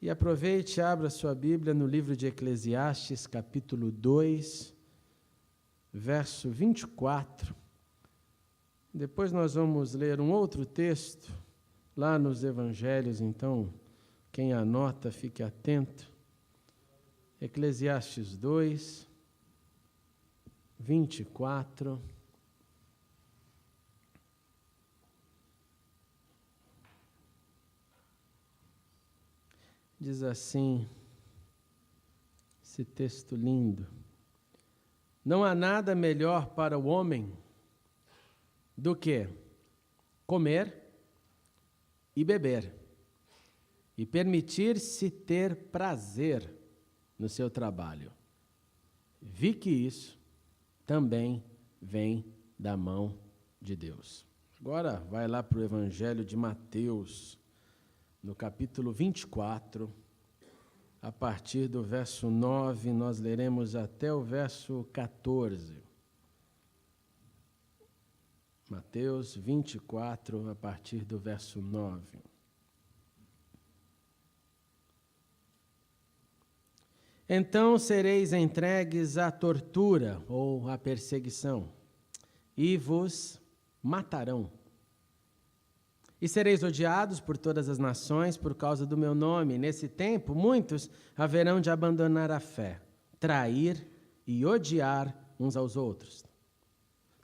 E aproveite e abra sua Bíblia no livro de Eclesiastes, capítulo 2, verso 24. Depois nós vamos ler um outro texto lá nos Evangelhos, então quem anota, fique atento. Eclesiastes 2, 24. Diz assim, esse texto lindo: não há nada melhor para o homem do que comer e beber, e permitir-se ter prazer no seu trabalho. Vi que isso também vem da mão de Deus. Agora vai lá para o Evangelho de Mateus, no capítulo 24, a partir do verso 9, nós leremos até o verso 14. Mateus 24, a partir do verso 9. Então sereis entregues à tortura ou à perseguição, e vos matarão. E sereis odiados por todas as nações por causa do meu nome. Nesse tempo, muitos haverão de abandonar a fé, trair e odiar uns aos outros.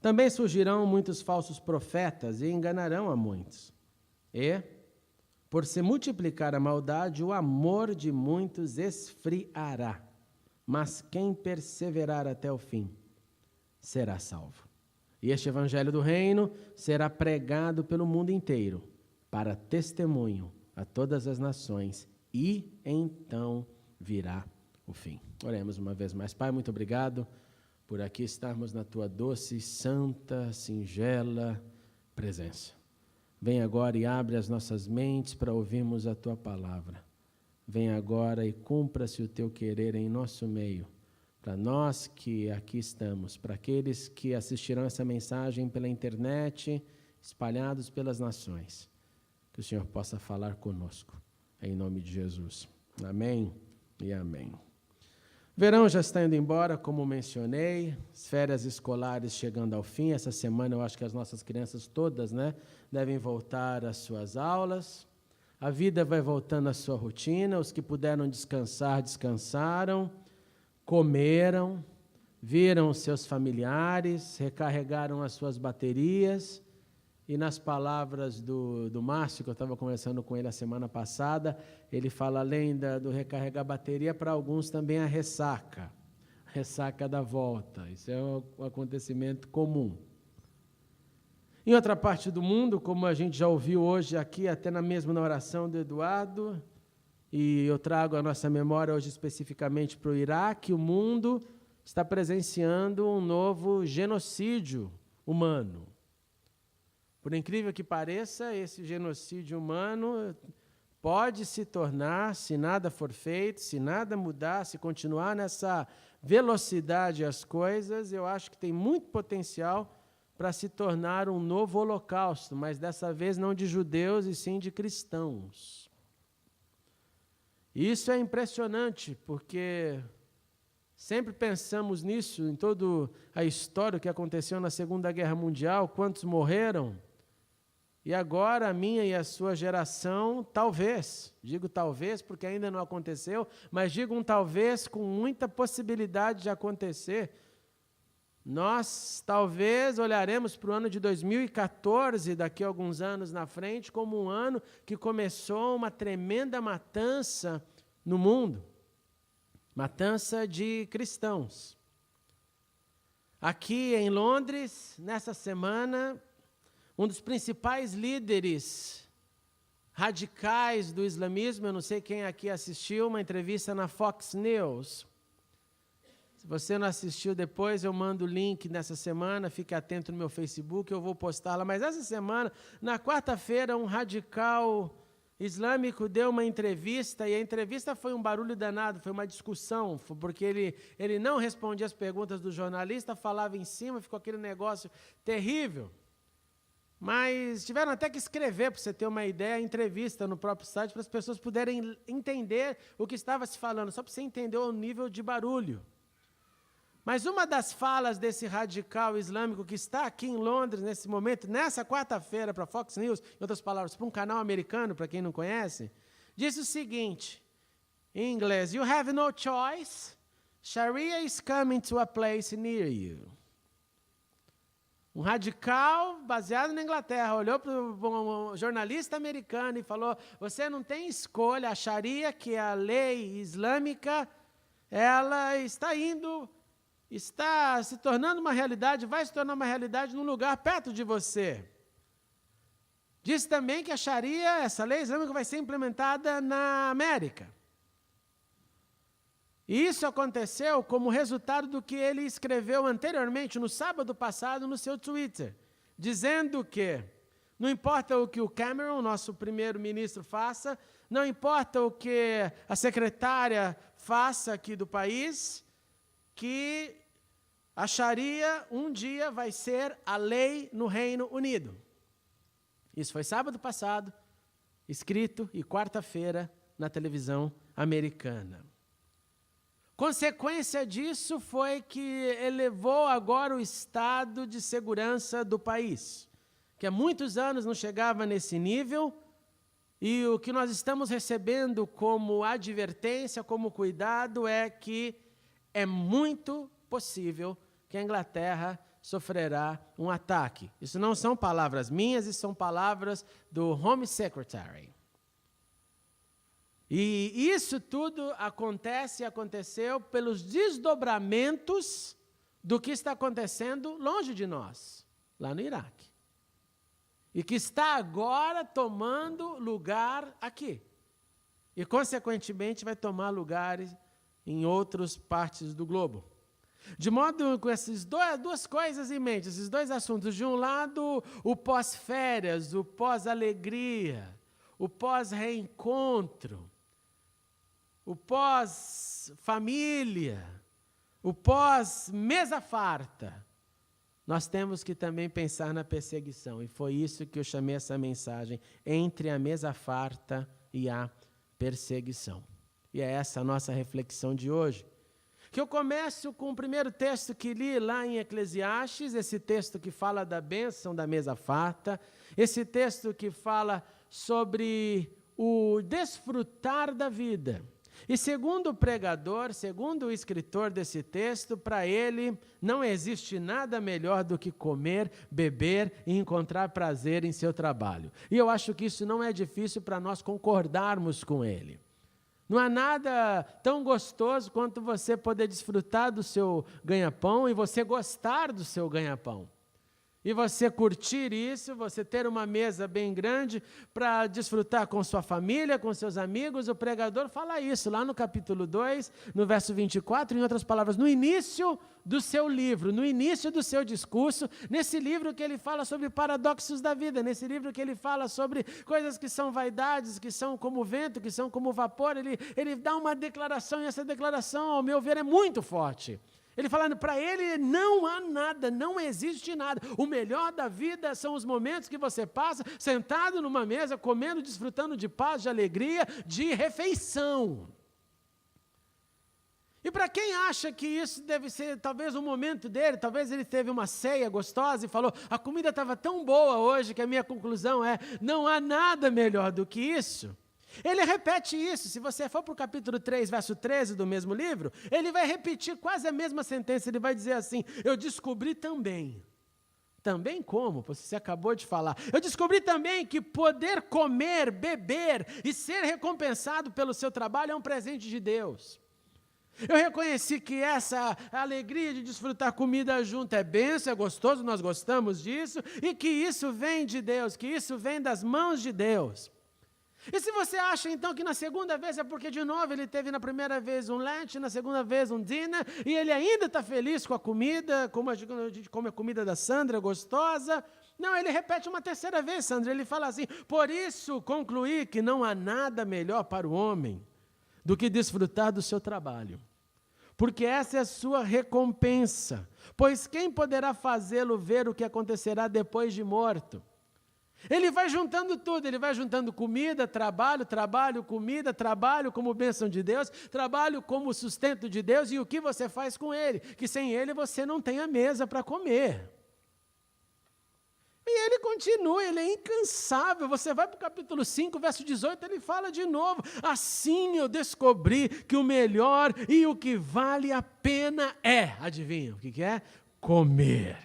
Também surgirão muitos falsos profetas e enganarão a muitos. E, por se multiplicar a maldade, o amor de muitos esfriará. Mas quem perseverar até o fim será salvo. E este evangelho do reino será pregado pelo mundo inteiro, para testemunho a todas as nações, e então virá o fim. Oremos uma vez mais. Pai, muito obrigado por aqui estarmos na Tua doce, santa, singela presença. Vem agora e abre as nossas mentes para ouvirmos a Tua palavra. Vem agora e cumpra-se o Teu querer em nosso meio, para nós que aqui estamos, para aqueles que assistirão essa mensagem pela internet, espalhados pelas nações. Que o Senhor possa falar conosco, em nome de Jesus. Amém e amém. O verão já está indo embora, como mencionei, as férias escolares chegando ao fim. Essa semana eu acho que as nossas crianças todas, devem voltar às suas aulas. A vida vai voltando à sua rotina. Os que puderam descansar, descansaram, comeram, viram seus familiares, recarregaram as suas baterias. E nas palavras do Márcio, que eu estava conversando com ele a semana passada, ele fala, além do recarregar a bateria, para alguns também a ressaca da volta. Isso é um acontecimento comum. Em outra parte do mundo, como a gente já ouviu hoje aqui, até na oração do Eduardo, e eu trago a nossa memória hoje especificamente para o Iraque, o mundo está presenciando um novo genocídio humano. Por incrível que pareça, esse genocídio humano pode se tornar, se nada for feito, se nada mudar, se continuar nessa velocidade as coisas, eu acho que tem muito potencial para se tornar um novo holocausto, mas dessa vez não de judeus e sim de cristãos. Isso é impressionante, porque sempre pensamos nisso, em toda a história que aconteceu na Segunda Guerra Mundial, quantos morreram. E agora a minha e a sua geração, talvez, digo talvez porque ainda não aconteceu, mas digo um talvez com muita possibilidade de acontecer. Nós talvez olharemos para o ano de 2014, daqui a alguns anos na frente, como um ano que começou uma tremenda matança no mundo. Matança de cristãos. Aqui em Londres, nessa semana, um dos principais líderes radicais do islamismo, eu não sei quem aqui assistiu, uma entrevista na Fox News. Se você não assistiu depois, eu mando o link nessa semana, fique atento no meu Facebook, eu vou postar lá. Mas essa semana, na quarta-feira, um radical islâmico deu uma entrevista, e a entrevista foi um barulho danado, foi uma discussão, porque ele não respondia as perguntas do jornalista, falava em cima, ficou aquele negócio terrível. mas tiveram até que escrever, para você ter uma ideia, a entrevista no próprio site, para as pessoas poderem entender o que estava se falando, só para você entender o nível de barulho. Mas uma das falas desse radical islâmico que está aqui em Londres, nesse momento, nessa quarta-feira, para a Fox News, em outras palavras, para um canal americano, para quem não conhece, disse o seguinte, em inglês: "You have no choice. Sharia is coming to a place near you." Um radical, baseado na Inglaterra, olhou para um jornalista americano e falou: você não tem escolha, a Sharia, que é a lei islâmica, ela está se tornando uma realidade, vai se tornar uma realidade num lugar perto de você. Diz também que a Sharia, essa lei islâmica, vai ser implementada na América. E isso aconteceu como resultado do que ele escreveu anteriormente, no sábado passado, no seu Twitter, dizendo que não importa o que o Cameron, nosso primeiro-ministro, faça, não importa o que a secretária faça aqui do país, que a Sharia um dia vai ser a lei no Reino Unido. Isso foi sábado passado, escrito, e quarta-feira na televisão americana. Consequência disso foi que elevou agora o estado de segurança do país, que há muitos anos não chegava nesse nível, e o que nós estamos recebendo como advertência, como cuidado, é que é muito possível que a Inglaterra sofrerá um ataque. Isso não são palavras minhas, isso são palavras do Home Secretary. E isso tudo aconteceu pelos desdobramentos do que está acontecendo longe de nós, lá no Iraque. E que está agora tomando lugar aqui. E, consequentemente, vai tomar lugares em outras partes do globo. De modo com essas duas coisas em mente, esses dois assuntos. De um lado, o pós-férias, o pós-alegria, o pós-reencontro, o pós-família, o pós-mesa farta. Nós temos que também pensar na perseguição. E foi isso que eu chamei essa mensagem, entre a mesa farta e a perseguição. E é essa a nossa reflexão de hoje. Que eu começo com o primeiro texto que li lá em Eclesiastes, esse texto que fala da bênção da mesa farta, esse texto que fala sobre o desfrutar da vida. E segundo o pregador, segundo o escritor desse texto, para ele não existe nada melhor do que comer, beber e encontrar prazer em seu trabalho. E eu acho que isso não é difícil para nós concordarmos com ele. Não há nada tão gostoso quanto você poder desfrutar do seu ganha-pão e você gostar do seu ganha-pão. E você curtir isso, você ter uma mesa bem grande para desfrutar com sua família, com seus amigos. O pregador fala isso lá no capítulo 2, no verso 24, em outras palavras, no início do seu livro, no início do seu discurso, nesse livro que ele fala sobre paradoxos da vida, nesse livro que ele fala sobre coisas que são vaidades, que são como vento, que são como vapor, ele dá uma declaração, e essa declaração, ao meu ver, é muito forte. Ele falando, para ele não há nada, não existe nada. O melhor da vida são os momentos que você passa sentado numa mesa, comendo, desfrutando de paz, de alegria, de refeição. E para quem acha que isso deve ser talvez um momento dele, talvez ele teve uma ceia gostosa e falou, a comida estava tão boa hoje que a minha conclusão é, não há nada melhor do que isso. Ele repete isso, se você for para o capítulo 3, verso 13 do mesmo livro, ele vai repetir quase a mesma sentença, ele vai dizer assim, eu descobri também. Também como? Você acabou de falar. Eu descobri também que poder comer, beber e ser recompensado pelo seu trabalho é um presente de Deus. Eu reconheci que essa alegria de desfrutar comida junto é bênção, é gostoso, nós gostamos disso, e que isso vem de Deus, que isso vem das mãos de Deus. E se você acha, então, que na segunda vez é porque, de novo, ele teve na primeira vez um lunch, na segunda vez um dinner, e ele ainda está feliz com a comida, como a gente come a comida da Sandra, gostosa. Não, ele repete uma terceira vez, Sandra, ele fala assim, por isso concluí que não há nada melhor para o homem do que desfrutar do seu trabalho. Porque essa é a sua recompensa. Pois quem poderá fazê-lo ver o que acontecerá depois de morto? Ele vai juntando tudo, ele vai juntando comida, trabalho, comida, trabalho como bênção de Deus, trabalho como sustento de Deus, e o que você faz com ele? Que sem ele você não tem a mesa para comer. E ele continua, ele é incansável. Você vai para o capítulo 5, verso 18, ele fala de novo: assim eu descobri que o melhor e o que vale a pena é, adivinha o que é? Comer,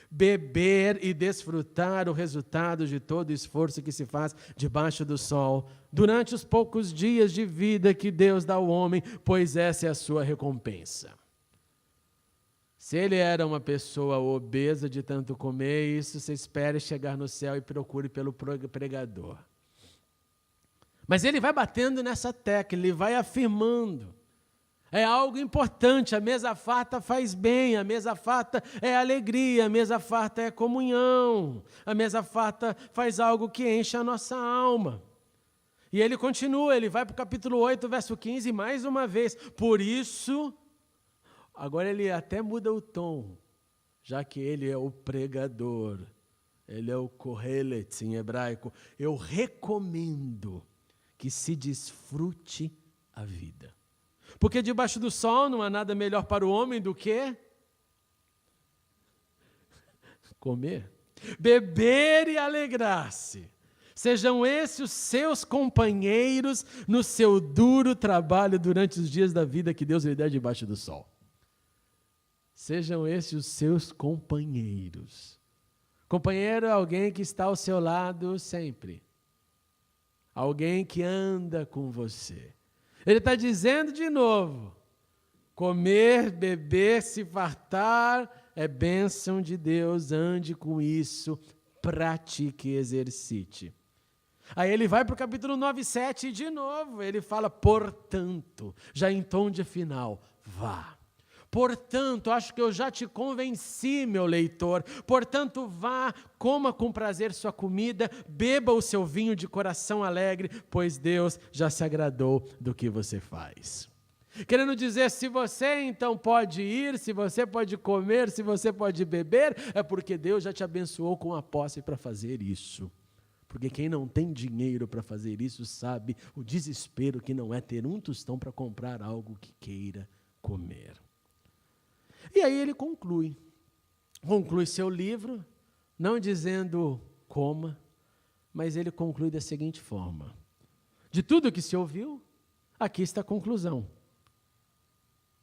beber e desfrutar o resultado de todo o esforço que se faz debaixo do sol, durante os poucos dias de vida que Deus dá ao homem, pois essa é a sua recompensa. Se ele era uma pessoa obesa de tanto comer, isso você espere chegar no céu e procure pelo pregador. Mas ele vai batendo nessa tecla, ele vai afirmando. É algo importante, a mesa farta faz bem, a mesa farta é alegria, a mesa farta é comunhão, a mesa farta faz algo que enche a nossa alma. E ele continua, ele vai para o capítulo 8, verso 15, mais uma vez: por isso, agora ele até muda o tom, já que ele é o pregador, ele é o kohelet em hebraico, eu recomendo que se desfrute a vida. Porque debaixo do sol não há nada melhor para o homem do que comer, beber e alegrar-se. Sejam esses os seus companheiros no seu duro trabalho durante os dias da vida que Deus lhe dá debaixo do sol. Sejam esses os seus companheiros. Companheiro é alguém que está ao seu lado sempre. Alguém que anda com você. Ele está dizendo de novo: comer, beber, se fartar é bênção de Deus, ande com isso, pratique, exercite. Aí ele vai para o capítulo 9, 7 e de novo ele fala: portanto, já em tom de final, vá. Portanto, acho que eu já te convenci, meu leitor. Portanto, vá, coma com prazer sua comida, beba o seu vinho de coração alegre, pois Deus já se agradou do que você faz. Querendo dizer, se você então pode ir, se você pode comer, se você pode beber, é porque Deus já te abençoou com a posse para fazer isso. Porque quem não tem dinheiro para fazer isso sabe o desespero que não é ter um tostão para comprar algo que queira comer. E aí ele conclui seu livro, não dizendo coma, mas ele conclui da seguinte forma: de tudo que se ouviu, aqui está a conclusão.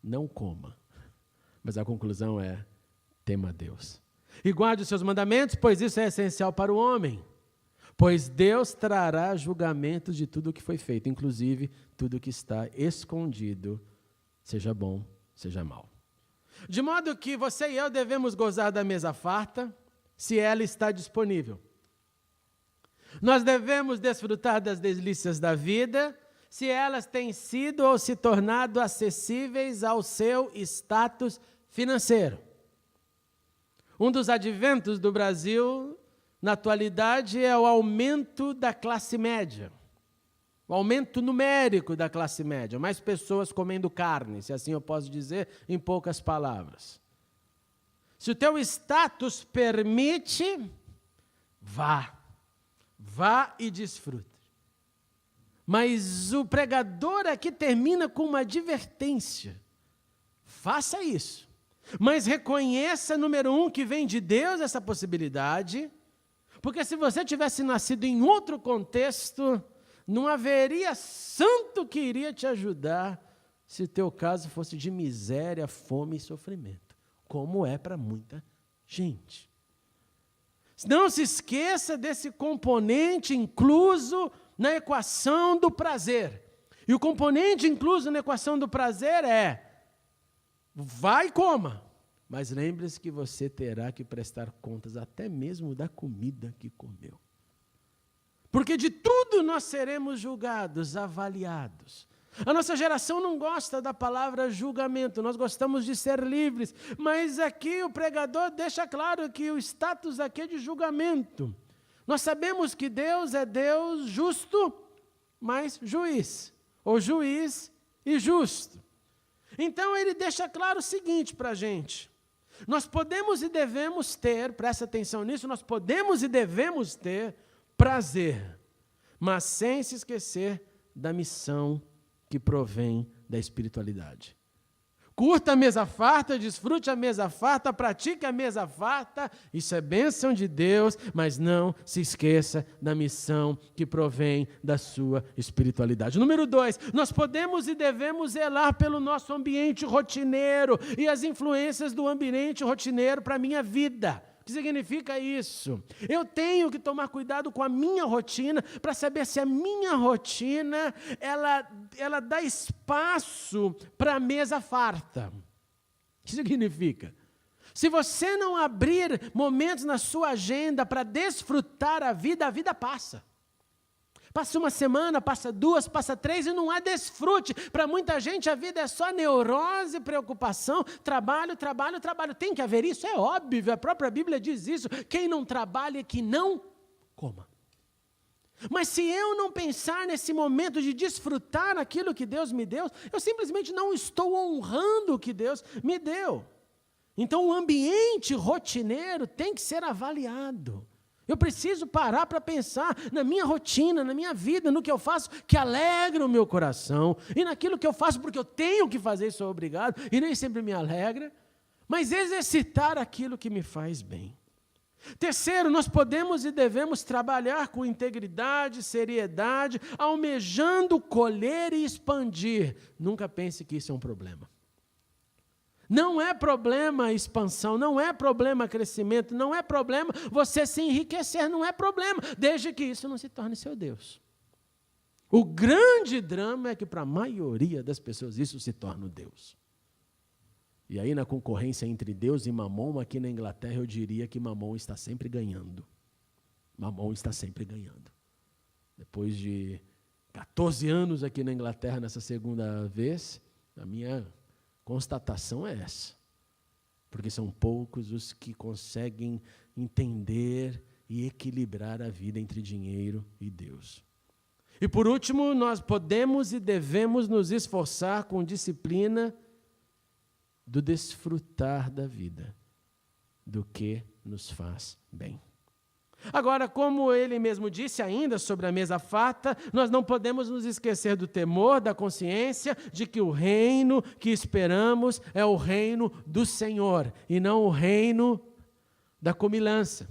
Não coma, mas a conclusão é: tema a Deus. E guarde os seus mandamentos, pois isso é essencial para o homem. Pois Deus trará julgamentos de tudo o que foi feito, inclusive tudo que está escondido, seja bom, seja mal. De modo que você e eu devemos gozar da mesa farta, se ela está disponível. Nós devemos desfrutar das delícias da vida, se elas têm sido ou se tornado acessíveis ao seu status financeiro. Um dos adventos do Brasil, na atualidade, é o aumento da classe média. O aumento numérico da classe média, mais pessoas comendo carne, se assim eu posso dizer, em poucas palavras. Se o teu status permite, vá e desfrute. Mas o pregador aqui termina com uma advertência: faça isso, mas reconheça, número 1, que vem de Deus essa possibilidade, porque se você tivesse nascido em outro contexto, não haveria santo que iria te ajudar se o teu caso fosse de miséria, fome e sofrimento, como é para muita gente. Não se esqueça desse componente incluso na equação do prazer. E o componente incluso na equação do prazer é: vá e coma, mas lembre-se que você terá que prestar contas até mesmo da comida que comeu. Porque de tudo nós seremos julgados, avaliados. A nossa geração não gosta da palavra julgamento, nós gostamos de ser livres, mas aqui o pregador deixa claro que o status aqui é de julgamento. Nós sabemos que Deus é Deus justo, mas juiz, ou juiz e justo. Então ele deixa claro o seguinte para a gente: nós podemos e devemos ter, presta atenção nisso, nós podemos e devemos ter prazer, mas sem se esquecer da missão que provém da espiritualidade. Curta a mesa farta, desfrute a mesa farta, pratique a mesa farta, isso é bênção de Deus, mas não se esqueça da missão que provém da sua espiritualidade. Número 2, nós podemos e devemos zelar pelo nosso ambiente rotineiro e as influências do ambiente rotineiro para a minha vida. O que significa isso? Eu tenho que tomar cuidado com a minha rotina para saber se a minha rotina ela dá espaço para a mesa farta. O que significa? Se você não abrir momentos na sua agenda para desfrutar a vida passa. Passa uma semana, passa 2, passa 3 e não há desfrute. Para muita gente a vida é só neurose, preocupação, trabalho. Tem que haver isso, é óbvio, a própria Bíblia diz isso. Quem não trabalha, que não coma. Mas se eu não pensar nesse momento de desfrutar aquilo que Deus me deu, eu simplesmente não estou honrando o que Deus me deu. Então o ambiente rotineiro tem que ser avaliado. Eu preciso parar para pensar na minha rotina, na minha vida, no que eu faço que alegra o meu coração, e naquilo que eu faço porque eu tenho que fazer e sou obrigado, e nem sempre me alegra, mas exercitar aquilo que me faz bem. Terceiro, nós podemos e devemos trabalhar com integridade, seriedade, almejando colher e expandir. Nunca pense que isso é um problema. Não é problema expansão, não é problema crescimento, não é problema você se enriquecer, não é problema, desde que isso não se torne seu Deus. O grande drama é que para a maioria das pessoas isso se torna o Deus. E aí na concorrência entre Deus e Mamon, aqui na Inglaterra eu diria que Mamon está sempre ganhando. Mamon está sempre ganhando. Depois de 14 anos aqui na Inglaterra, nessa segunda vez, a minha constatação é essa, porque são poucos os que conseguem entender e equilibrar a vida entre dinheiro e Deus. E por último, nós podemos e devemos nos esforçar com disciplina do desfrutar da vida, do que nos faz bem. Agora, como ele mesmo disse ainda sobre a mesa farta, nós não podemos nos esquecer do temor, da consciência de que o reino que esperamos é o reino do Senhor e não o reino da comilança.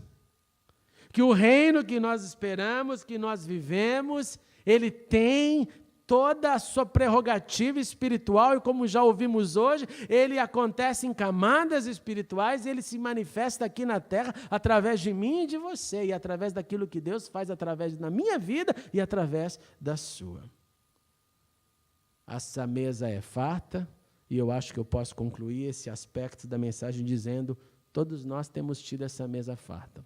Que o reino que nós esperamos, que nós vivemos, ele tem toda a sua prerrogativa espiritual e, como já ouvimos hoje, ele acontece em camadas espirituais, ele se manifesta aqui na terra através de mim e de você, e através daquilo que Deus faz através da minha vida e através da sua. Essa mesa é farta, e eu acho que eu posso concluir esse aspecto da mensagem dizendo: todos nós temos tido essa mesa farta.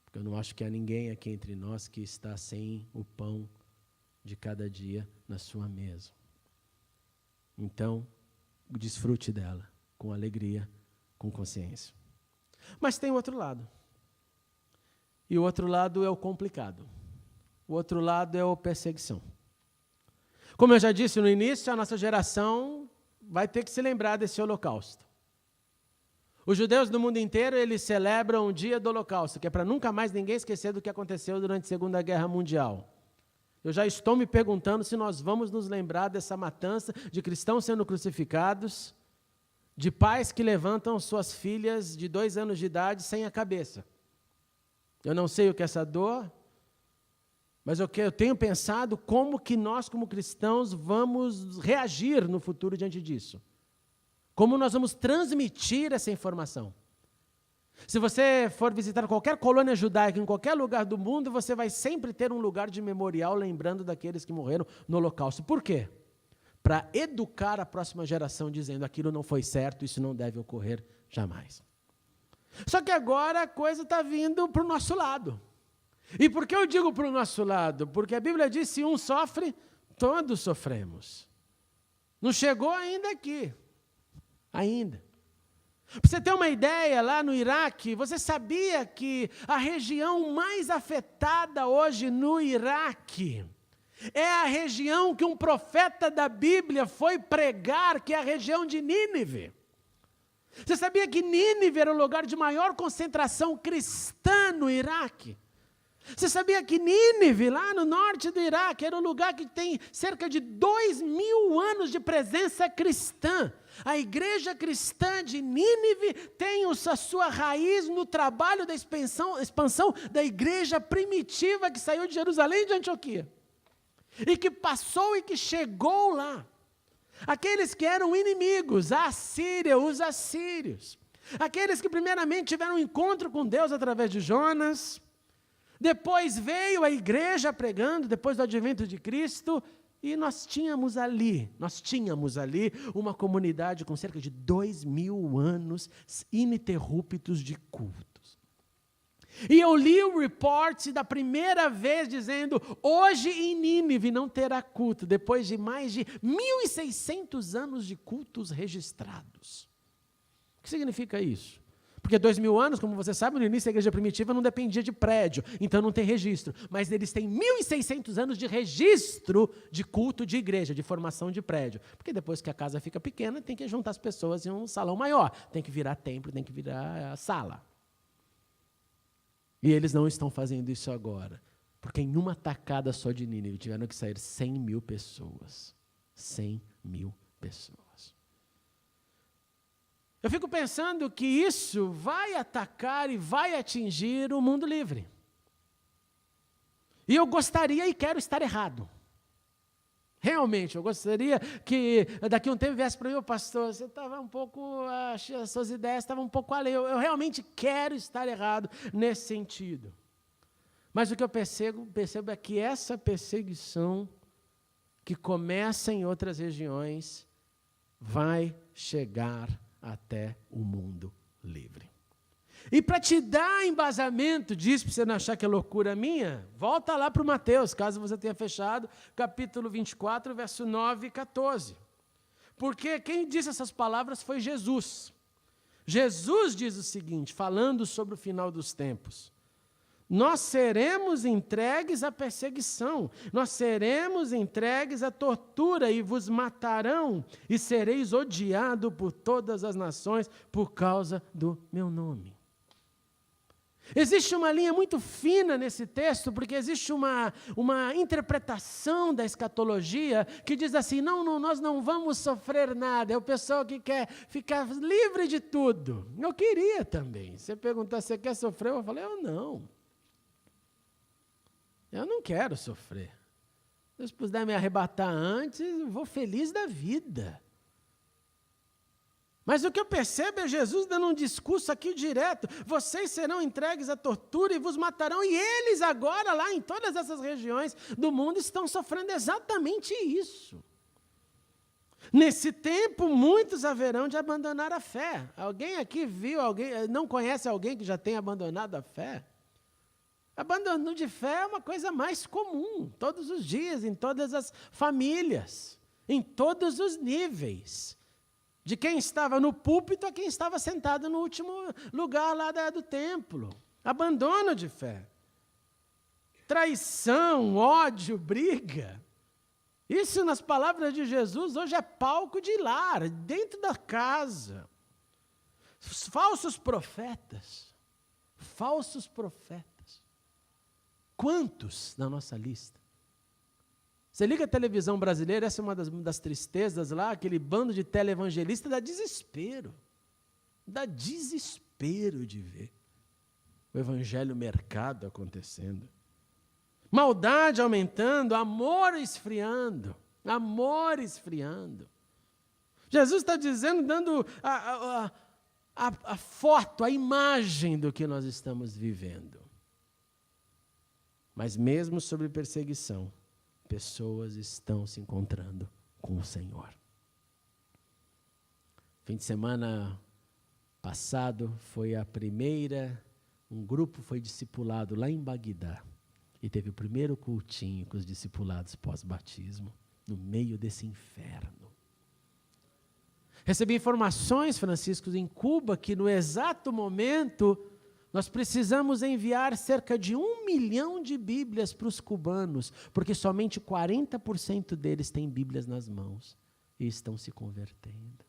Porque eu não acho que há ninguém aqui entre nós que está sem o pão de cada dia na sua mesa. Então, desfrute dela com alegria, com consciência. Mas tem outro lado. E o outro lado é o complicado. O outro lado é a perseguição. Como eu já disse no início, a nossa geração vai ter que se lembrar desse holocausto. Os judeus do mundo inteiro, eles celebram o dia do holocausto, que é para nunca mais ninguém esquecer do que aconteceu durante a Segunda Guerra Mundial. Eu já estou me perguntando se nós vamos nos lembrar dessa matança de cristãos sendo crucificados, de pais que levantam suas filhas de 2 anos de idade sem a cabeça. Eu não sei o que é essa dor, mas eu tenho pensado como que nós, como cristãos, vamos reagir no futuro diante disso. Como nós vamos transmitir essa informação. Se você for visitar qualquer colônia judaica em qualquer lugar do mundo, você vai sempre ter um lugar de memorial lembrando daqueles que morreram no holocausto. Por quê? Para educar a próxima geração dizendo: aquilo não foi certo, isso não deve ocorrer jamais. Só que agora a coisa está vindo para o nosso lado. E por que eu digo para o nosso lado? Porque a Bíblia diz: se um sofre, todos sofremos. Não chegou ainda aqui. Ainda. Para você ter uma ideia, lá no Iraque, você sabia que a região mais afetada hoje no Iraque é a região que um profeta da Bíblia foi pregar, que é a região de Nínive? Você sabia que Nínive era o lugar de maior concentração cristã no Iraque? Você sabia que Nínive, lá no norte do Iraque, era um lugar que tem cerca de 2.000 anos de presença cristã? A igreja cristã de Nínive tem a sua raiz no trabalho da expansão da igreja primitiva que saiu de Jerusalém e de Antioquia. E que passou e que chegou lá. Aqueles que eram inimigos, a Assíria, os assírios. Aqueles que primeiramente tiveram um encontro com Deus através de Jonas. Depois veio a igreja pregando, depois do advento de Cristo, e nós tínhamos ali uma comunidade com cerca de 2.000 anos ininterruptos de cultos. E eu li o report da primeira vez dizendo, hoje em Nínive não terá culto, depois de mais de 1.600 anos de cultos registrados. O que significa isso? Porque 2.000 anos, como você sabe, no início a igreja primitiva não dependia de prédio, então não tem registro. Mas eles têm 1.600 anos de registro de culto de igreja, de formação de prédio. Porque depois que a casa fica pequena, tem que juntar as pessoas em um salão maior. Tem que virar templo, tem que virar sala. E eles não estão fazendo isso agora. Porque em uma tacada só de Nínive tiveram que sair 100.000 pessoas. 100.000 pessoas. Eu fico pensando que isso vai atacar e vai atingir o mundo livre. E eu gostaria e quero estar errado. Realmente, eu gostaria que daqui a um tempo viesse para mim, pastor, você estava um pouco, as suas ideias estavam um pouco além. Eu realmente quero estar errado nesse sentido. Mas o que eu percebo é que essa perseguição que começa em outras regiões vai chegar até o mundo livre. E para te dar embasamento disso, para você não achar que é loucura minha, volta lá para o Mateus, caso você tenha fechado, capítulo 24, verso 9 e 14. Porque quem disse essas palavras foi Jesus. Jesus diz o seguinte, falando sobre o final dos tempos: nós seremos entregues à perseguição, nós seremos entregues à tortura e vos matarão e sereis odiados por todas as nações por causa do meu nome. Existe uma linha muito fina nesse texto, porque existe uma interpretação da escatologia que diz assim, não, nós não vamos sofrer nada, é o pessoal que quer ficar livre de tudo. Eu queria também. Se você perguntar, você quer sofrer? Eu falei, eu não. Eu não quero sofrer. Se Deus puder me arrebatar antes, eu vou feliz da vida. Mas o que eu percebo é Jesus dando um discurso aqui direto. Vocês serão entregues à tortura e vos matarão. E eles agora, lá em todas essas regiões do mundo, estão sofrendo exatamente isso. Nesse tempo, muitos haverão de abandonar a fé. Alguém aqui não conhece alguém que já tenha abandonado a fé? Abandono de fé é uma coisa mais comum, todos os dias, em todas as famílias, em todos os níveis. De quem estava no púlpito a quem estava sentado no último lugar lá do templo. Abandono de fé. Traição, ódio, briga. Isso nas palavras de Jesus hoje é palco de lar, dentro da casa. Falsos profetas. Falsos profetas. Quantos na nossa lista? Você liga a televisão brasileira, essa é uma das tristezas lá, aquele bando de televangelista, dá desespero. Dá desespero de ver o evangelho mercado acontecendo. Maldade aumentando, amor esfriando. Amor esfriando. Jesus está dizendo, dando a foto, a imagem do que nós estamos vivendo. Mas mesmo sob perseguição, pessoas estão se encontrando com o Senhor. Fim de semana passado foi um grupo foi discipulado lá em Bagdá. E teve o primeiro cultinho com os discipulados pós-batismo, no meio desse inferno. Recebi informações, Francisco, em Cuba, que no exato momento nós precisamos enviar cerca de 1 milhão de Bíblias para os cubanos, porque somente 40% deles têm Bíblias nas mãos e estão se convertendo.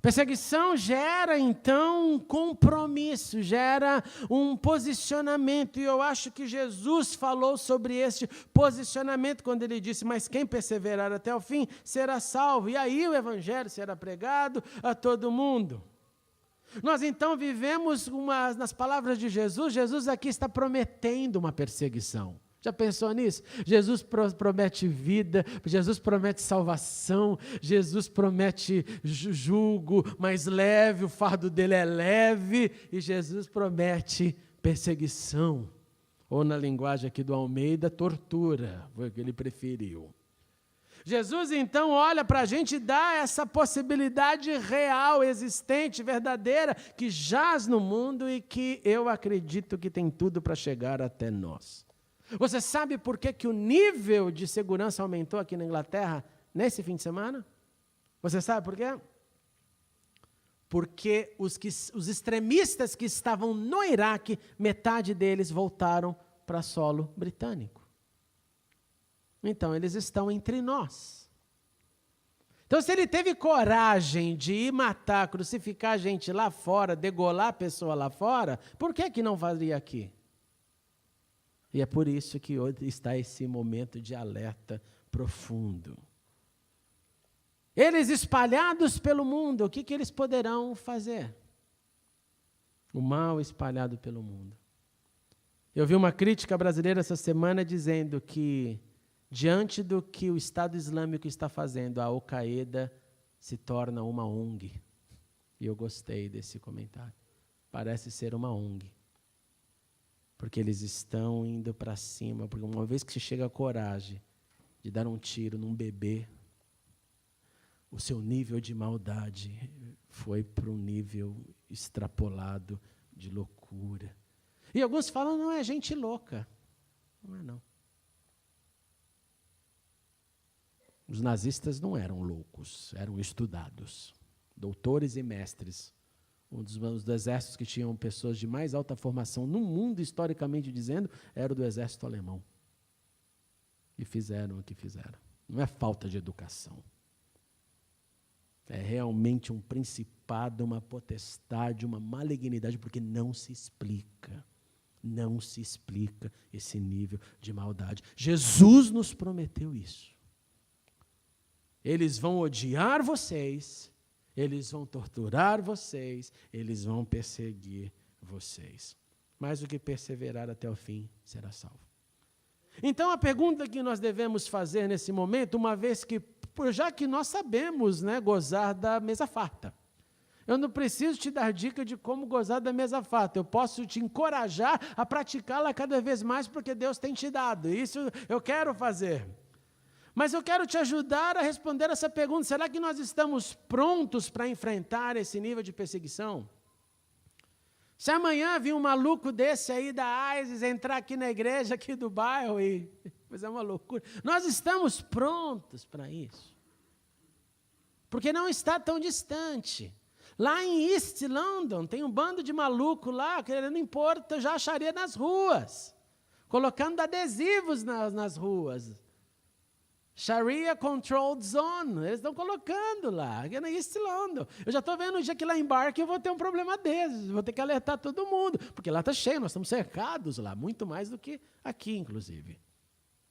Perseguição gera, então, um compromisso, gera um posicionamento. E eu acho que Jesus falou sobre este posicionamento quando ele disse: mas quem perseverar até o fim será salvo. E aí o evangelho será pregado a todo mundo. Nós, então, vivemos nas palavras de Jesus. Jesus aqui está prometendo uma perseguição. Já pensou nisso? Jesus promete vida, Jesus promete salvação, Jesus promete jugo mais leve, o fardo dele é leve, e Jesus promete perseguição, ou na linguagem aqui do Almeida, tortura, foi o que ele preferiu. Jesus, então, olha para a gente e dá essa possibilidade real, existente, verdadeira, que jaz no mundo e que eu acredito que tem tudo para chegar até nós. Você sabe por que o nível de segurança aumentou aqui na Inglaterra nesse fim de semana? Você sabe por quê? Porque os extremistas que estavam no Iraque, metade deles voltaram para solo britânico. Então, eles estão entre nós. Então, se ele teve coragem de ir matar, crucificar a gente lá fora, degolar a pessoa lá fora, por que não faria aqui? E é por isso que hoje está esse momento de alerta profundo. Eles espalhados pelo mundo, o que eles poderão fazer? O mal espalhado pelo mundo. Eu vi uma crítica brasileira essa semana dizendo que, diante do que o Estado Islâmico está fazendo, a Al-Qaeda se torna uma ONG. E eu gostei desse comentário. Parece ser uma ONG. Porque eles estão indo para cima, porque uma vez que você chega a coragem de dar um tiro num bebê, o seu nível de maldade foi para um nível extrapolado de loucura. E alguns falam: não, é gente louca. Não é, não. Os nazistas não eram loucos, eram estudados, doutores e mestres. Um dos exércitos que tinham pessoas de mais alta formação no mundo, historicamente dizendo, era o do exército alemão. E fizeram o que fizeram. Não é falta de educação. É realmente um principado, uma potestade, uma malignidade, porque não se explica. Não se explica esse nível de maldade. Jesus nos prometeu isso. Eles vão odiar vocês, eles vão torturar vocês, eles vão perseguir vocês. Mas o que perseverar até o fim será salvo. Então, a pergunta que nós devemos fazer nesse momento, uma vez que, já que nós sabemos, gozar da mesa farta, eu não preciso te dar dica de como gozar da mesa farta, eu posso te encorajar a praticá-la cada vez mais, porque Deus tem te dado, isso eu quero fazer. Mas eu quero te ajudar a responder essa pergunta: será que nós estamos prontos para enfrentar esse nível de perseguição? Se amanhã vir um maluco desse aí da ISIS entrar aqui na igreja aqui do bairro e fazer uma loucura, nós estamos prontos para isso? Porque não está tão distante. Lá em East London tem um bando de maluco lá querendo impor, eu já acharia nas ruas, colocando adesivos nas ruas. Sharia Controlled Zone, eles estão colocando lá, aqui na East London. Eu já estou vendo o dia que lá embarque eu vou ter um problema desses, vou ter que alertar todo mundo, porque lá está cheio, nós estamos cercados lá, muito mais do que aqui, inclusive.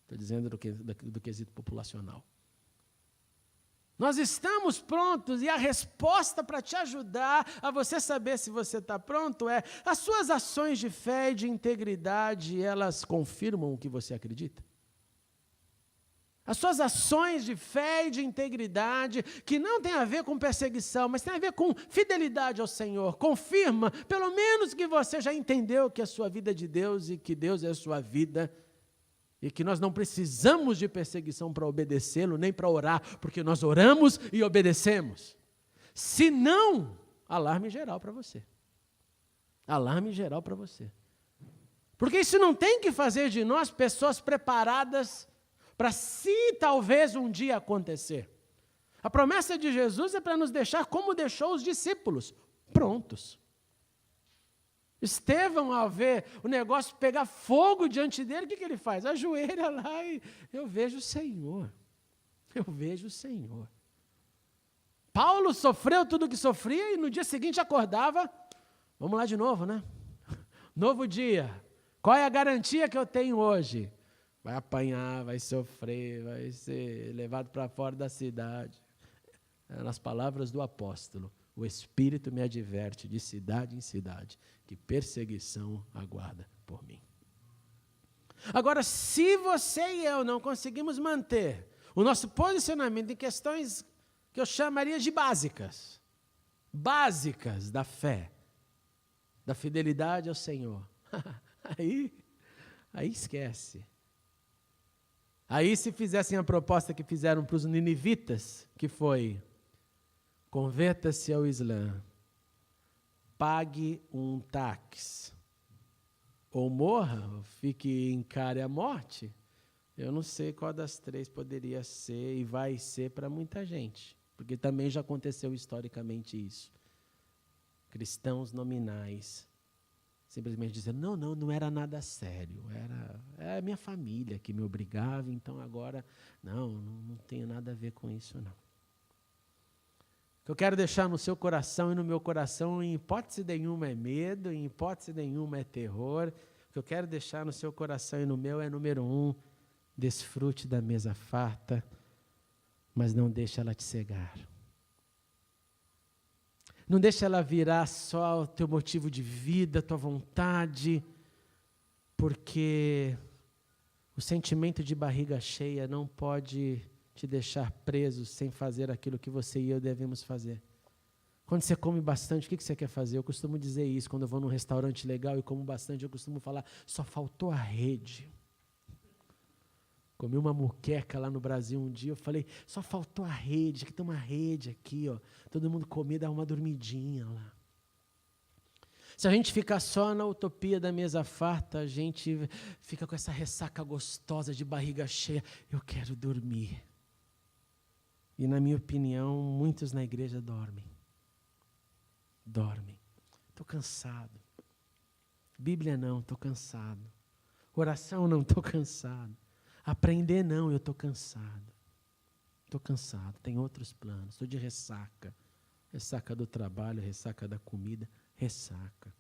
Estou dizendo do quesito populacional. Nós estamos prontos, e a resposta para te ajudar a você saber se você está pronto é: as suas ações de fé e de integridade, elas confirmam o que você acredita? As suas ações de fé e de integridade, que não tem a ver com perseguição, mas tem a ver com fidelidade ao Senhor, confirma, pelo menos, que você já entendeu que a sua vida é de Deus e que Deus é a sua vida, e que nós não precisamos de perseguição para obedecê-lo, nem para orar, porque nós oramos e obedecemos. Se não, alarme geral para você. Alarme geral para você. Porque isso não tem que fazer de nós pessoas preparadas para, se talvez um dia acontecer. A promessa de Jesus é para nos deixar como deixou os discípulos, prontos. Estevão, ao ver o negócio pegar fogo diante dele, o que ele faz? Ajoelha lá e: eu vejo o Senhor. Eu vejo o Senhor. Paulo sofreu tudo o que sofria e no dia seguinte acordava, vamos lá de novo, né? Novo dia. Qual é a garantia que eu tenho hoje? Vai apanhar, vai sofrer, vai ser levado para fora da cidade. Nas palavras do apóstolo, o Espírito me adverte de cidade em cidade que perseguição aguarda por mim. Agora, se você e eu não conseguimos manter o nosso posicionamento em questões que eu chamaria de básicas da fé, da fidelidade ao Senhor, aí esquece. Aí se fizessem a proposta que fizeram para os ninivitas, que foi: converta-se ao Islã, pague um táxi, ou morra, ou fique encare a morte, eu não sei qual das três poderia ser e vai ser para muita gente, porque também já aconteceu historicamente isso. Cristãos nominais simplesmente dizendo, não era nada sério, era a minha família que me obrigava, então agora, não tenho nada a ver com isso, não. O que eu quero deixar no seu coração e no meu coração, em hipótese nenhuma é medo, em hipótese nenhuma é terror. O que eu quero deixar no seu coração e no meu é, número 1, desfrute da mesa farta, mas não deixe ela te cegar. Não deixe ela virar só o teu motivo de vida, tua vontade, porque o sentimento de barriga cheia não pode te deixar preso sem fazer aquilo que você e eu devemos fazer. Quando você come bastante, o que você quer fazer? Eu costumo dizer isso, quando eu vou num restaurante legal e como bastante, eu costumo falar, só faltou a rede. Comi uma muqueca lá no Brasil um dia, eu falei, só faltou a rede, que tem uma rede aqui, ó. Todo mundo comer, dá uma dormidinha lá. Se a gente ficar só na utopia da mesa farta, a gente fica com essa ressaca gostosa de barriga cheia. Eu quero dormir. E na minha opinião, muitos na igreja dormem. Estou cansado. Bíblia não, estou cansado. Oração não, estou cansado. Aprender não, eu estou cansado. Tenho outros planos, estou de ressaca. Ressaca do trabalho, ressaca da comida, ressaca.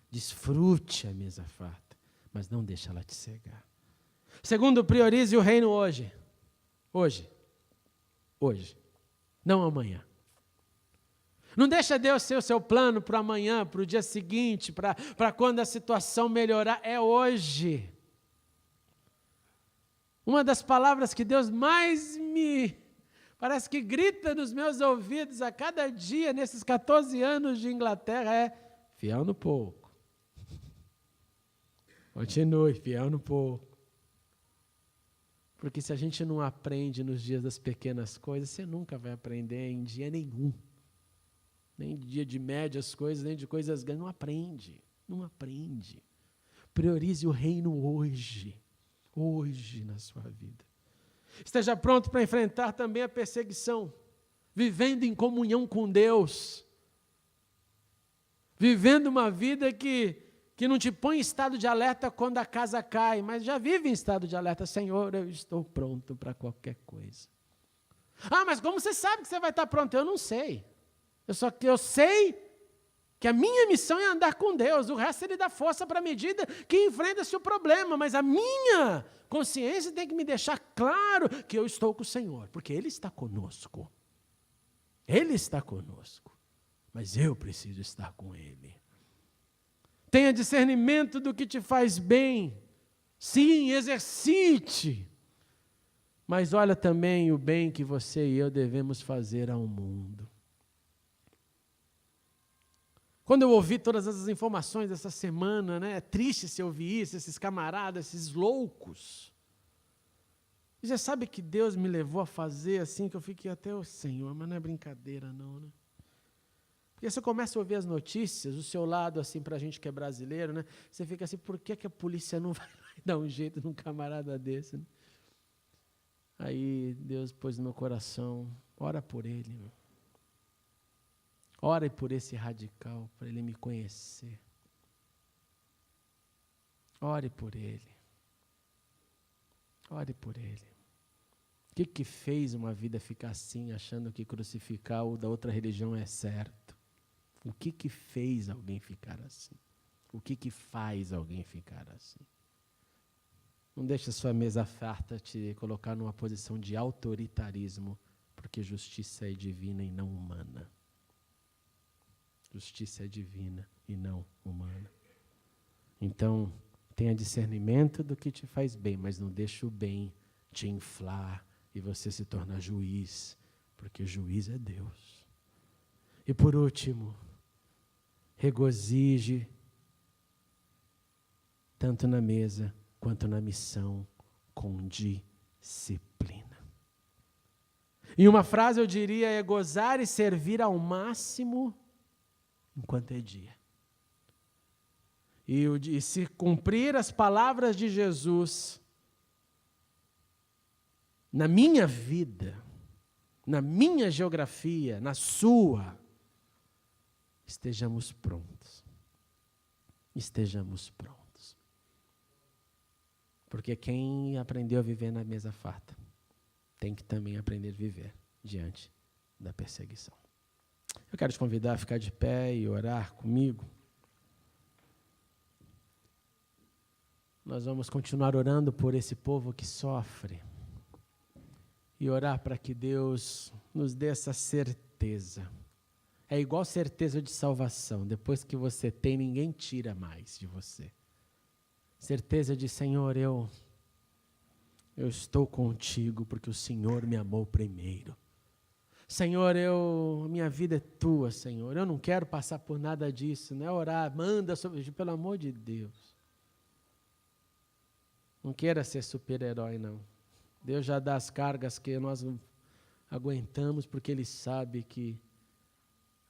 Desfrute a mesa farta, mas não deixe ela te cegar. Segundo, priorize o reino hoje. Hoje. Não amanhã. Não deixa Deus ser o seu plano para amanhã, para o dia seguinte, para quando a situação melhorar. É hoje. Uma das palavras que Deus mais parece que grita nos meus ouvidos a cada dia, nesses 14 anos de Inglaterra, é fiel no pouco. Continue, fiel no pouco. Porque se a gente não aprende nos dias das pequenas coisas, você nunca vai aprender em dia nenhum. Nem de dia de médias coisas, nem de coisas grandes. Não aprende. Priorize o reino hoje na sua vida. Esteja pronto para enfrentar também a perseguição, vivendo em comunhão com Deus, vivendo uma vida que não te põe em estado de alerta quando a casa cai, mas já vive em estado de alerta. Senhor, eu estou pronto para qualquer coisa. Mas como você sabe que você vai estar pronto? Eu não sei. Eu sei que a minha missão é andar com Deus, o resto Ele dá força para a medida que enfrenta-se o problema, mas a minha consciência tem que me deixar claro que eu estou com o Senhor, porque Ele está conosco. Mas eu preciso estar com Ele. Tenha discernimento do que te faz bem. Sim, exercite. Mas olha também o bem que você e eu devemos fazer ao mundo. Quando eu ouvi todas essas informações dessa semana, é triste se ouvir isso, esses camaradas, esses loucos. E já sabe que Deus me levou a fazer assim, que eu fiquei até, Senhor, mas não é brincadeira não, né? Porque você começa a ouvir as notícias, o seu lado assim, para a gente que é brasileiro, você fica assim, por que a polícia não vai dar um jeito num camarada desse? Né? Aí Deus pôs no meu coração, ora por ele, meu. Ore por esse radical, para ele me conhecer. Ore por ele. O que fez uma vida ficar assim, achando que crucificar o da outra religião é certo? O que fez alguém ficar assim? O que faz alguém ficar assim? Não deixe a sua mesa farta te colocar numa posição de autoritarismo, porque justiça é divina e não humana. Justiça é divina e não humana. Então, tenha discernimento do que te faz bem, mas não deixe o bem te inflar e você se tornar juiz, porque juiz é Deus. E por último, regozije tanto na mesa quanto na missão com disciplina. Em uma frase eu diria é gozar e servir ao máximo enquanto é dia. E se cumprir as palavras de Jesus na minha vida, na minha geografia, na sua, estejamos prontos. Estejamos prontos. Porque quem aprendeu a viver na mesa farta, tem que também aprender a viver diante da perseguição. Eu quero te convidar a ficar de pé e orar comigo. Nós vamos continuar orando por esse povo que sofre. E orar para que Deus nos dê essa certeza. É igual certeza de salvação. Depois que você tem, ninguém tira mais de você. Certeza de, Senhor, eu estou contigo porque o Senhor me amou primeiro. Senhor, minha vida é tua, Senhor. Eu não quero passar por nada disso, não é orar, manda sobre, pelo amor de Deus. Não queira ser super-herói, não. Deus já dá as cargas que nós aguentamos, porque Ele sabe que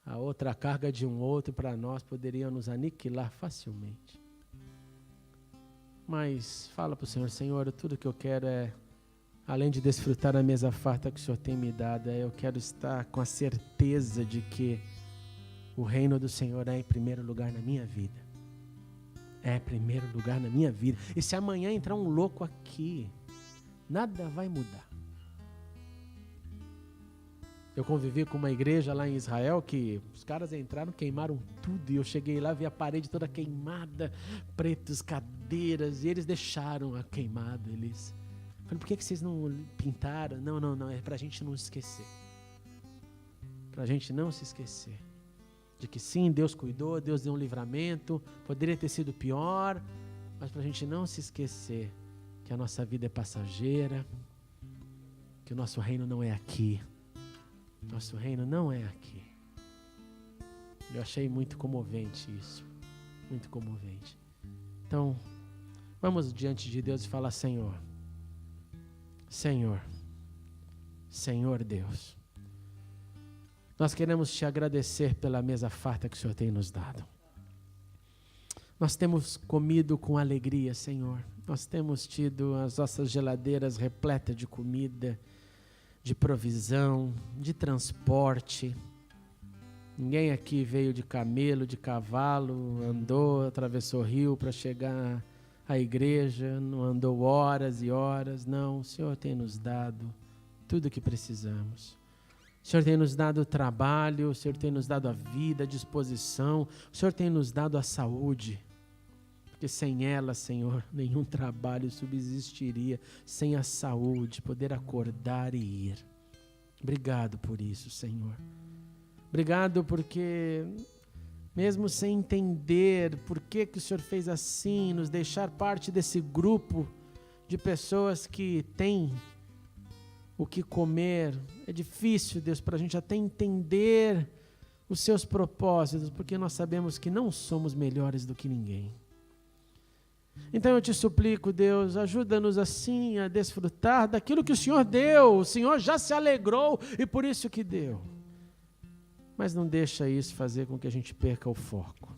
a outra carga de um outro para nós poderia nos aniquilar facilmente. Mas fala para o Senhor, Senhor, tudo que eu quero é, além de desfrutar a mesa farta que o Senhor tem me dado, eu quero estar com a certeza de que o reino do Senhor é em primeiro lugar na minha vida. É em primeiro lugar na minha vida. E se amanhã entrar um louco aqui, nada vai mudar. Eu convivi com uma igreja lá em Israel que os caras entraram, queimaram tudo. E eu cheguei lá, vi a parede toda queimada, pretos, cadeiras. E eles deixaram a queimado. Eles falei, por que vocês não pintaram? Não, é para a gente não esquecer. Para a gente não se esquecer. De que sim, Deus cuidou, Deus deu um livramento. Poderia ter sido pior, mas para a gente não se esquecer que a nossa vida é passageira, que o nosso reino não é aqui. Nosso reino não é aqui. Eu achei muito comovente isso. Muito comovente. Então, vamos diante de Deus e falar, Senhor, Senhor Deus, nós queremos te agradecer pela mesa farta que o Senhor tem nos dado. Nós temos comido com alegria, Senhor. Nós temos tido as nossas geladeiras repletas de comida, de provisão, de transporte. Ninguém aqui veio de camelo, de cavalo, andou, atravessou o rio para chegar à igreja, não andou horas e horas. Não, o Senhor tem nos dado tudo o que precisamos. O Senhor tem nos dado trabalho, o Senhor tem nos dado a vida, a disposição, o Senhor tem nos dado a saúde. Porque sem ela, Senhor, nenhum trabalho subsistiria, sem a saúde, poder acordar e ir. Obrigado por isso, Senhor. Obrigado porque, mesmo sem entender por que o Senhor fez assim, nos deixar parte desse grupo de pessoas que têm o que comer, é difícil, Deus, para a gente até entender os seus propósitos, porque nós sabemos que não somos melhores do que ninguém. Então eu te suplico, Deus, ajuda-nos assim a desfrutar daquilo que o Senhor deu. O Senhor já se alegrou e por isso que deu. Mas não deixa isso fazer com que a gente perca o foco.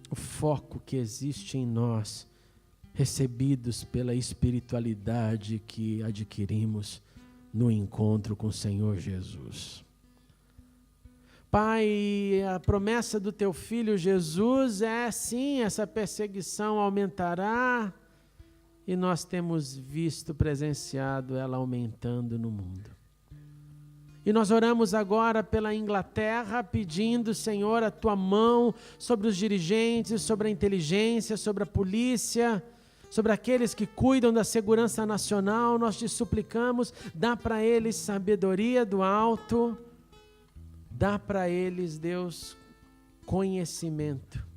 O foco que existe em nós, recebidos pela espiritualidade que adquirimos no encontro com o Senhor Jesus. Pai, a promessa do teu Filho Jesus é sim, essa perseguição aumentará e nós temos visto, presenciado ela aumentando no mundo. E nós oramos agora pela Inglaterra, pedindo, Senhor, a Tua mão sobre os dirigentes, sobre a inteligência, sobre a polícia, sobre aqueles que cuidam da segurança nacional. Nós te suplicamos, dá para eles sabedoria do alto, dá para eles, Deus, conhecimento,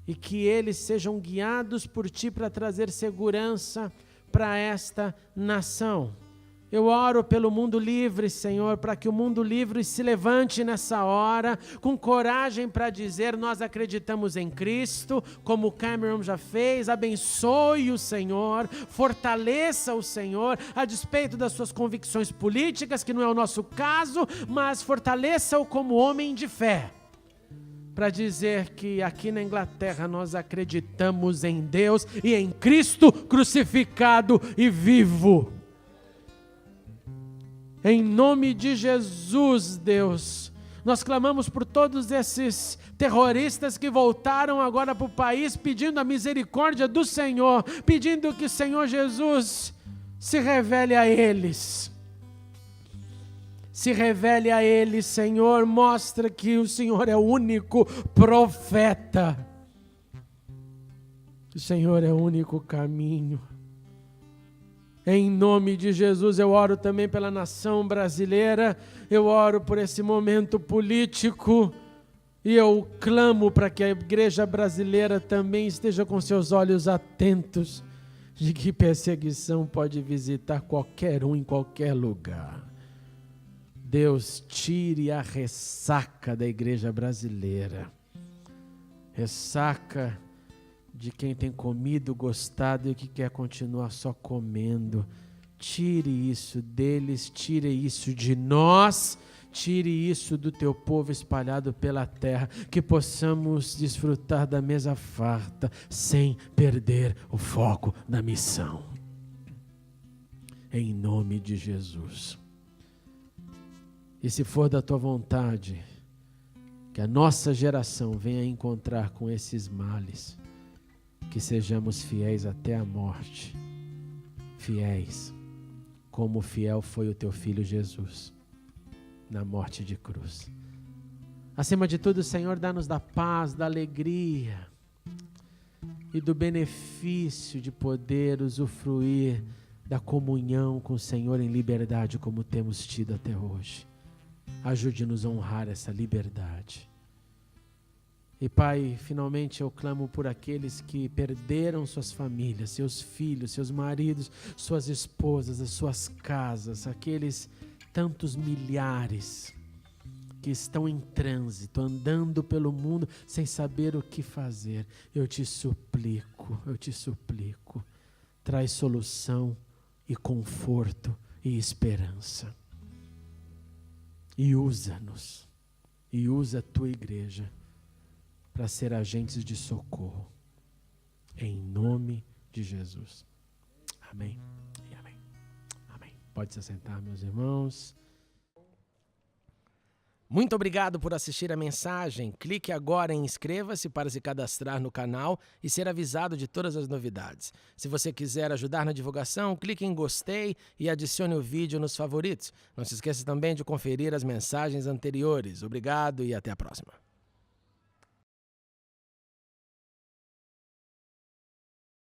e que eles sejam guiados por Ti para trazer segurança para esta nação. Eu oro pelo Mundo Livre, Senhor, para que o Mundo Livre se levante nessa hora, com coragem para dizer, nós acreditamos em Cristo, como o Cameron já fez, abençoe o Senhor, fortaleça o Senhor, a despeito das suas convicções políticas, que não é o nosso caso, mas fortaleça-o como homem de fé, para dizer que aqui na Inglaterra nós acreditamos em Deus e em Cristo crucificado e vivo. Em nome de Jesus, Deus, nós clamamos por todos esses terroristas que voltaram agora para o país, pedindo a misericórdia do Senhor, pedindo que o Senhor Jesus se revele a eles. Se revele a eles, Senhor, mostra que o Senhor é o único profeta. O Senhor é o único caminho. Em nome de Jesus, eu oro também pela nação brasileira, eu oro por esse momento político, e eu clamo para que a igreja brasileira também esteja com seus olhos atentos, de que perseguição pode visitar qualquer um em qualquer lugar. Deus, tire a ressaca da igreja brasileira, ressaca de quem tem comido, gostado e que quer continuar só comendo. Tire isso deles, tire isso de nós, tire isso do teu povo espalhado pela terra, que possamos desfrutar da mesa farta, sem perder o foco da missão. Em nome de Jesus. E se for da tua vontade, que a nossa geração venha encontrar com esses males, que sejamos fiéis até a morte, fiéis, como fiel foi o teu Filho Jesus, na morte de cruz. Acima de tudo, Senhor, dá-nos da paz, da alegria e do benefício de poder usufruir da comunhão com o Senhor em liberdade, como temos tido até hoje. Ajude-nos a honrar essa liberdade. E Pai, finalmente eu clamo por aqueles que perderam suas famílias, seus filhos, seus maridos, suas esposas, as suas casas, aqueles tantos milhares que estão em trânsito, andando pelo mundo sem saber o que fazer. Eu te suplico, traz solução e conforto e esperança. E usa-nos, e usa a tua igreja para ser agentes de socorro, em nome de Jesus. Amém e amém. Amém. Pode se assentar, meus irmãos. Muito obrigado por assistir a mensagem. Clique agora em inscreva-se para se cadastrar no canal e ser avisado de todas as novidades. Se você quiser ajudar na divulgação, clique em gostei e adicione o vídeo nos favoritos. Não se esqueça também de conferir as mensagens anteriores. Obrigado e até a próxima.